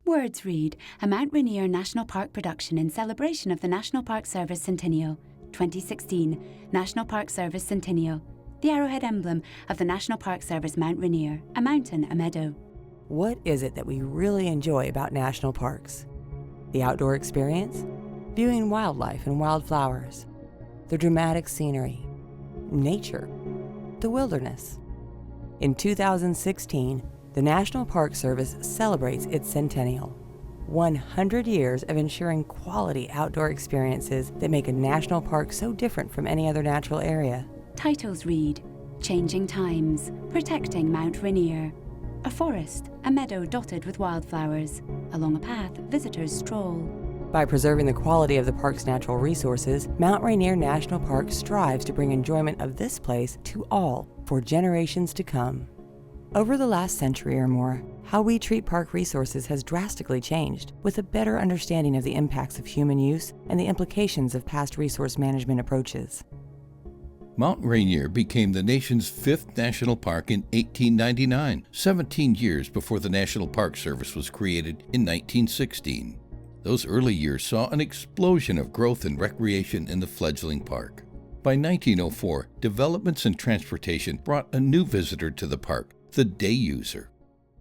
Words Read, a Mount Rainier National Park production in celebration of the National Park Service Centennial. 2016, National Park Service Centennial. The arrowhead emblem of the National Park Service Mount Rainier, a mountain, a meadow. What is it that we really enjoy about national parks? The outdoor experience? Viewing wildlife and wildflowers. The dramatic scenery. Nature. The wilderness. In 2016, the National Park Service celebrates its centennial. 100 years of ensuring quality outdoor experiences that make a national park so different from any other natural area. Titles read, Changing Times, Protecting Mount Rainier. A forest, a meadow dotted with wildflowers. Along a path, visitors stroll. By preserving the quality of the park's natural resources, Mount Rainier National Park strives to bring enjoyment of this place to all for generations to come. Over the last century or more, how we treat park resources has drastically changed, with a better understanding of the impacts of human use and the implications of past resource management approaches. Mount Rainier became the nation's 5th national park in 1899, 17 years before the National Park Service was created in 1916. Those early years saw an explosion of growth and recreation in the fledgling park. By 1904, developments in transportation brought a new visitor to the park, the day user.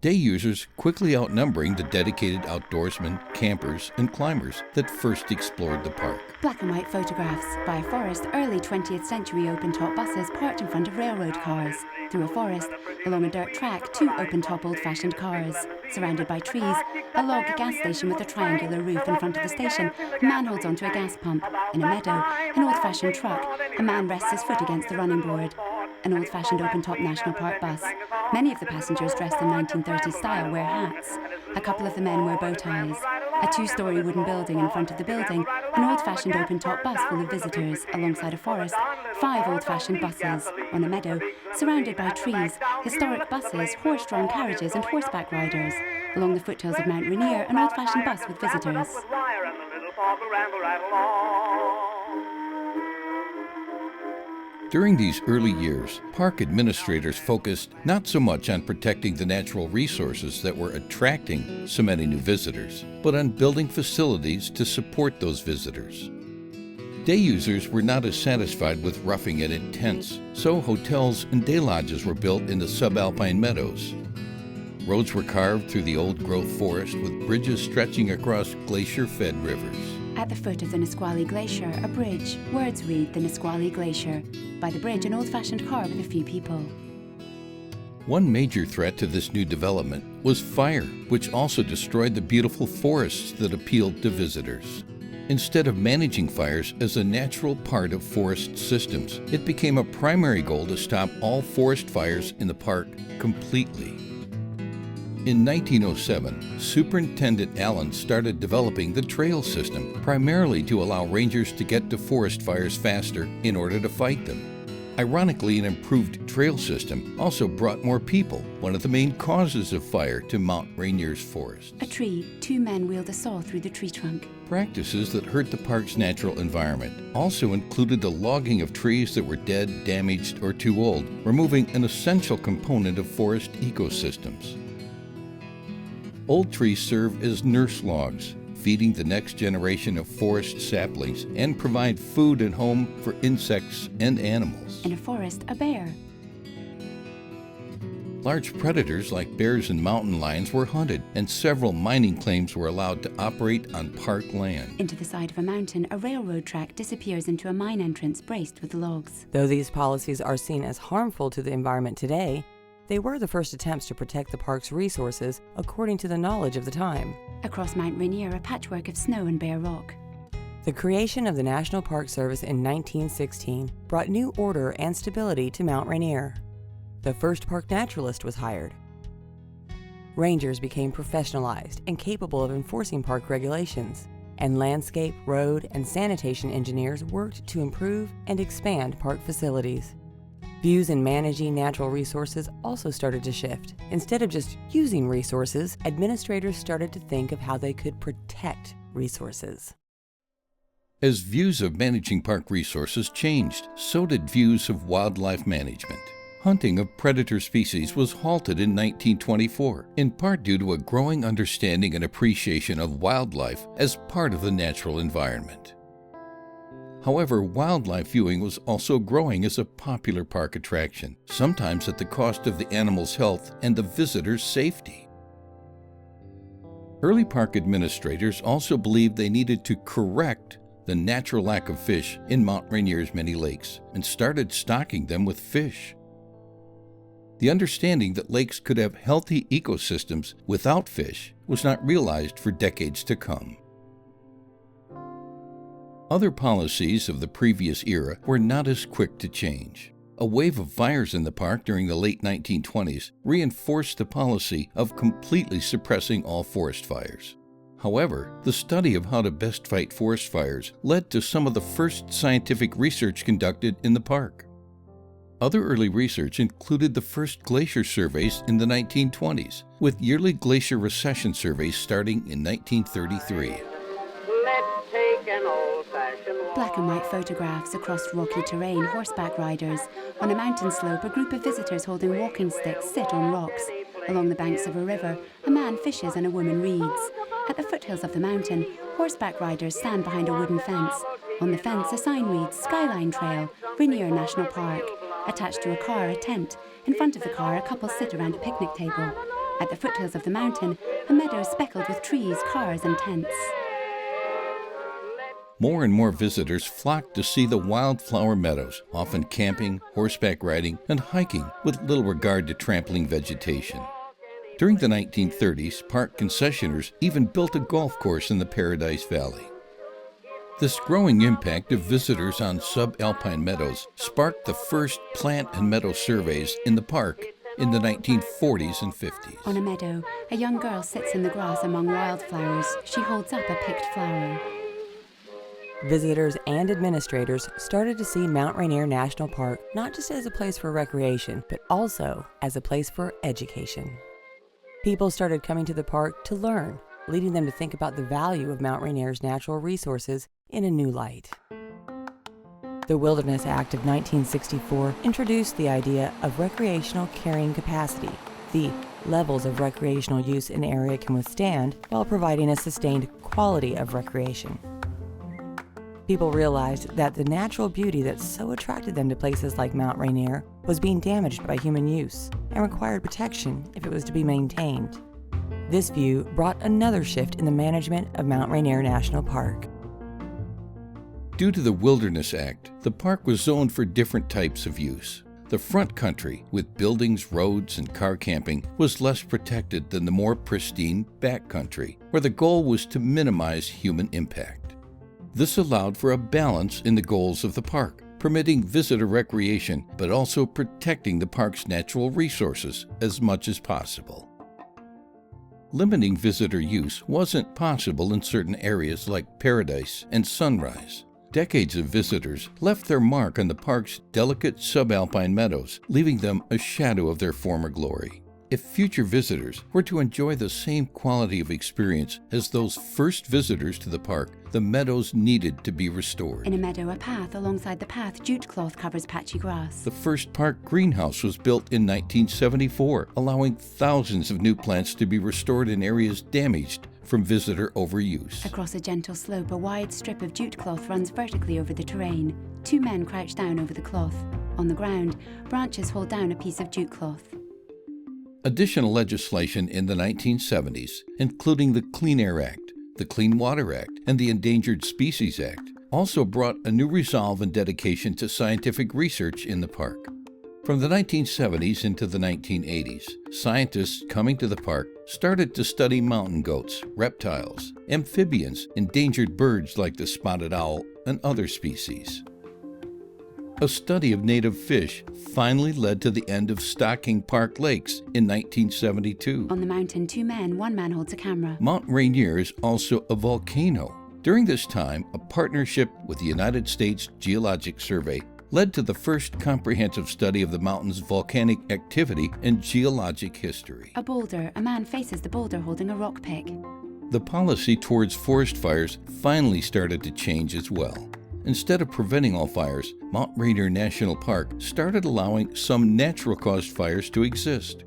Day users quickly outnumbering the dedicated outdoorsmen, campers, and climbers that first explored the park. Black and white photographs. By a forest, early 20th century open-top buses parked in front of railroad cars. Through a forest, along a dirt track, 2 open-top old-fashioned cars. Surrounded by trees, a log gas station with a triangular roof in front of the station. A man holds onto a gas pump. In a meadow, an old-fashioned truck. A man rests his foot against the running board. An old-fashioned open-top National Park bus. Many of the passengers dressed in 1930s style wear hats. A couple of the men wear bow ties. A 2-story wooden building in front of the building. An old-fashioned open-top bus full of visitors. Alongside a forest, 5 old-fashioned buses. On a meadow, surrounded by trees, historic buses, horse-drawn carriages and horseback riders. Along the foothills of Mount Rainier, an old-fashioned bus with visitors. During these early years, park administrators focused not so much on protecting the natural resources that were attracting so many new visitors, but on building facilities to support those visitors. Day users were not as satisfied with roughing it in tents, so hotels and day lodges were built in the subalpine meadows. Roads were carved through the old-growth forest with bridges stretching across glacier-fed rivers. At the foot of the Nisqually Glacier, a bridge. Words read the Nisqually Glacier. By the bridge, an old-fashioned car with a few people. One major threat to this new development was fire, which also destroyed the beautiful forests that appealed to visitors. Instead of managing fires as a natural part of forest systems, it became a primary goal to stop all forest fires in the park completely. In 1907, Superintendent Allen started developing the trail system, primarily to allow rangers to get to forest fires faster in order to fight them. Ironically, an improved trail system also brought more people, one of the main causes of fire to Mount Rainier's forests. A tree. 2 men wield a saw through the tree trunk. Practices that hurt the park's natural environment also included the logging of trees that were dead, damaged, or too old, removing an essential component of forest ecosystems. Old trees serve as nurse logs, feeding the next generation of forest saplings and provide food and home for insects and animals. In a forest, a bear. Large predators like bears and mountain lions were hunted, and several mining claims were allowed to operate on park land. Into the side of a mountain, a railroad track disappears into a mine entrance braced with logs. Though these policies are seen as harmful to the environment today, they were the first attempts to protect the park's resources according to the knowledge of the time. Across Mount Rainier, a patchwork of snow and bare rock. The creation of the National Park Service in 1916 brought new order and stability to Mount Rainier. The first park naturalist was hired. Rangers became professionalized and capable of enforcing park regulations, and landscape, road, and sanitation engineers worked to improve and expand park facilities. Views in managing natural resources also started to shift. Instead of just using resources, administrators started to think of how they could protect resources. As views of managing park resources changed, so did views of wildlife management. Hunting of predator species was halted in 1924, in part due to a growing understanding and appreciation of wildlife as part of the natural environment. However, wildlife viewing was also growing as a popular park attraction, sometimes at the cost of the animal's health and the visitor's safety. Early park administrators also believed they needed to correct the natural lack of fish in Mount Rainier's many lakes and started stocking them with fish. The understanding that lakes could have healthy ecosystems without fish was not realized for decades to come. Other policies of the previous era were not as quick to change. A wave of fires in the park during the late 1920s reinforced the policy of completely suppressing all forest fires. However, the study of how to best fight forest fires led to some of the first scientific research conducted in the park. Other early research included the first glacier surveys in the 1920s, with yearly glacier recession surveys starting in 1933. Black and white photographs across rocky terrain, horseback riders. On a mountain slope, a group of visitors holding walking sticks sit on rocks. Along the banks of a river, a man fishes and a woman reads. At the foothills of the mountain, horseback riders stand behind a wooden fence. On the fence, a sign reads, Skyline Trail, Rainier National Park. Attached to a car, a tent. In front of the car, a couple sit around a picnic table. At the foothills of the mountain, a meadow speckled with trees, cars and tents. More and more visitors flocked to see the wildflower meadows, often camping, horseback riding, and hiking with little regard to trampling vegetation. During the 1930s, park concessioners even built a golf course in the Paradise Valley. This growing impact of visitors on subalpine meadows sparked the first plant and meadow surveys in the park in the 1940s and 50s. On a meadow, a young girl sits in the grass among wildflowers. She holds up a picked flower. Visitors and administrators started to see Mount Rainier National Park not just as a place for recreation, but also as a place for education. People started coming to the park to learn, leading them to think about the value of Mount Rainier's natural resources in a new light. The Wilderness Act of 1964 introduced the idea of recreational carrying capacity, the levels of recreational use an area can withstand while providing a sustained quality of recreation. People realized that the natural beauty that so attracted them to places like Mount Rainier was being damaged by human use and required protection if it was to be maintained. This view brought another shift in the management of Mount Rainier National Park. Due to the Wilderness Act, the park was zoned for different types of use. The front country, with buildings, roads, and car camping, was less protected than the more pristine back country, where the goal was to minimize human impact. This allowed for a balance in the goals of the park, permitting visitor recreation, but also protecting the park's natural resources as much as possible. Limiting visitor use wasn't possible in certain areas like Paradise and Sunrise. Decades of visitors left their mark on the park's delicate subalpine meadows, leaving them a shadow of their former glory. If future visitors were to enjoy the same quality of experience as those first visitors to the park, the meadows needed to be restored. In a meadow, a path. Alongside the path, jute cloth covers patchy grass. The first park greenhouse was built in 1974, allowing thousands of new plants to be restored in areas damaged from visitor overuse. Across a gentle slope, a wide strip of jute cloth runs vertically over the terrain. Two men crouch down over the cloth. On the ground, branches hold down a piece of jute cloth. Additional legislation in the 1970s, including the Clean Air Act, the Clean Water Act, and the Endangered Species Act, also brought a new resolve and dedication to scientific research in the park. From the 1970s into the 1980s, scientists coming to the park started to study mountain goats, reptiles, amphibians, endangered birds like the spotted owl, and other species. A study of native fish finally led to the end of stocking park lakes in 1972. On the mountain, two men, one man holds a camera. Mount Rainier is also a volcano. During this time, a partnership with the United States Geologic Survey led to the first comprehensive study of the mountain's volcanic activity and geologic history. A boulder. A man faces the boulder holding a rock pick. The policy towards forest fires finally started to change as well. Instead of preventing all fires, Mount Rainier National Park started allowing some natural-caused fires to exist.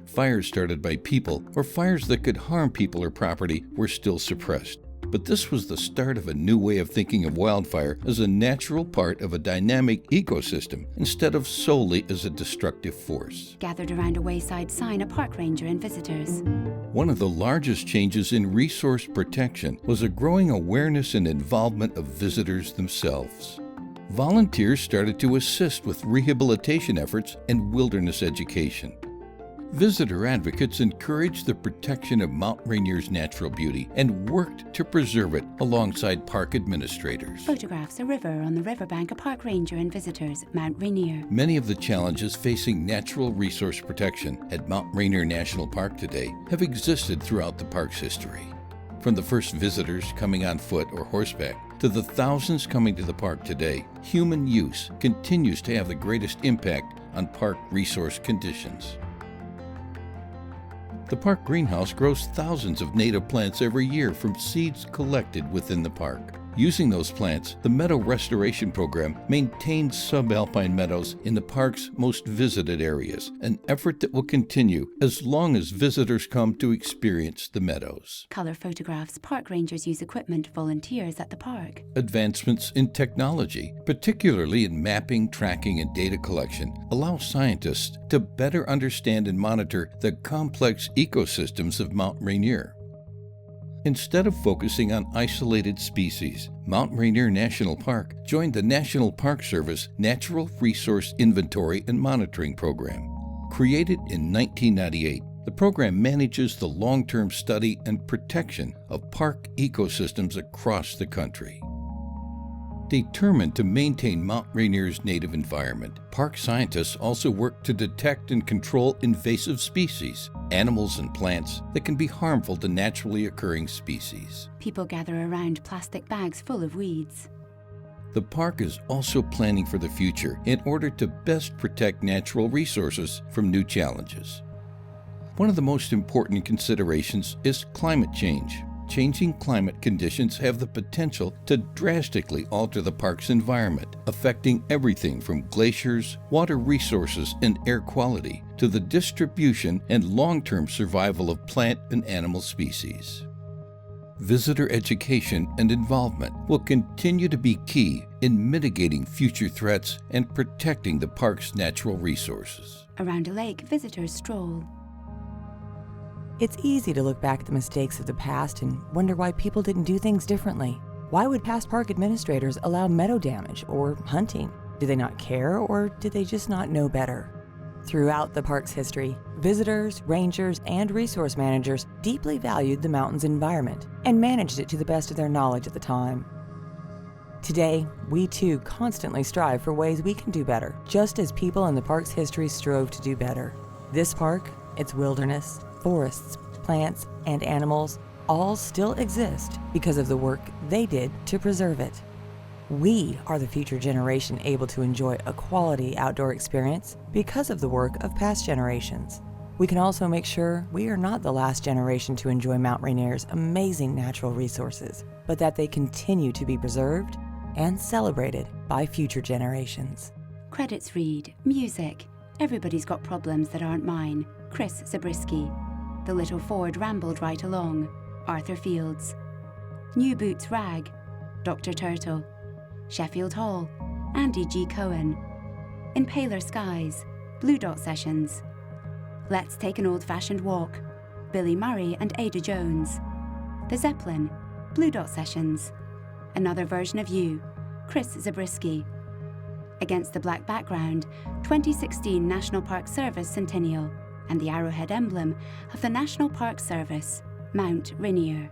Fires started by people or fires that could harm people or property were still suppressed. But this was the start of a new way of thinking of wildfire as a natural part of a dynamic ecosystem instead of solely as a destructive force. Gathered around a wayside sign, a park ranger and visitors. One of the largest changes in resource protection was a growing awareness and involvement of visitors themselves. Volunteers started to assist with rehabilitation efforts and wilderness education. Visitor advocates encouraged the protection of Mount Rainier's natural beauty and worked to preserve it alongside park administrators. Photographs a river on the riverbank, a park ranger and visitors, Mount Rainier. Many of the challenges facing natural resource protection at Mount Rainier National Park today have existed throughout the park's history. From the first visitors coming on foot or horseback to the thousands coming to the park today, human use continues to have the greatest impact on park resource conditions. The park greenhouse grows thousands of native plants every year from seeds collected within the park. Using those plants, the Meadow Restoration Program maintains subalpine meadows in the park's most visited areas, an effort that will continue as long as visitors come to experience the meadows. Color photographs, park rangers use equipment, volunteers at the park. Advancements in technology, particularly in mapping, tracking, and data collection, allow scientists to better understand and monitor the complex ecosystems of Mount Rainier. Instead of focusing on isolated species, Mount Rainier National Park joined the National Park Service Natural Resource Inventory and Monitoring Program. Created in 1998, the program manages the long-term study and protection of park ecosystems across the country. Determined to maintain Mount Rainier's native environment, park scientists also work to detect and control invasive species, animals and plants that can be harmful to naturally occurring species. People gather around plastic bags full of weeds. The park is also planning for the future in order to best protect natural resources from new challenges. One of the most important considerations is climate change. Changing climate conditions have the potential to drastically alter the park's environment, affecting everything from glaciers, water resources, and air quality to the distribution and long-term survival of plant and animal species. Visitor education and involvement will continue to be key in mitigating future threats and protecting the park's natural resources. Around a lake, visitors stroll. It's easy to look back at the mistakes of the past and wonder why people didn't do things differently. Why would past park administrators allow meadow damage or hunting? Do they not care, or did they just not know better? Throughout the park's history, visitors, rangers, and resource managers deeply valued the mountain's environment and managed it to the best of their knowledge at the time. Today, we too constantly strive for ways we can do better, just as people in the park's history strove to do better. This park, its wilderness, forests, plants, and animals all still exist because of the work they did to preserve it. We are the future generation able to enjoy a quality outdoor experience because of the work of past generations. We can also make sure we are not the last generation to enjoy Mount Rainier's amazing natural resources, but that they continue to be preserved and celebrated by future generations. Credits read, music, Everybody's Got Problems That Aren't Mine, Chris Zabriskie. The Little Ford Rambled Right Along, Arthur Fields. New Boots Rag, Dr. Turtle. Sheffield Hall, Andy G. Cohen. In Paler Skies, Blue Dot Sessions. Let's Take an Old-Fashioned Walk, Billy Murray and Ada Jones. The Zeppelin, Blue Dot Sessions. Another Version of You, Chris Zabriskie. Against the Black Background, 2016 National Park Service Centennial, and the arrowhead emblem of the National Park Service, Mount Rainier.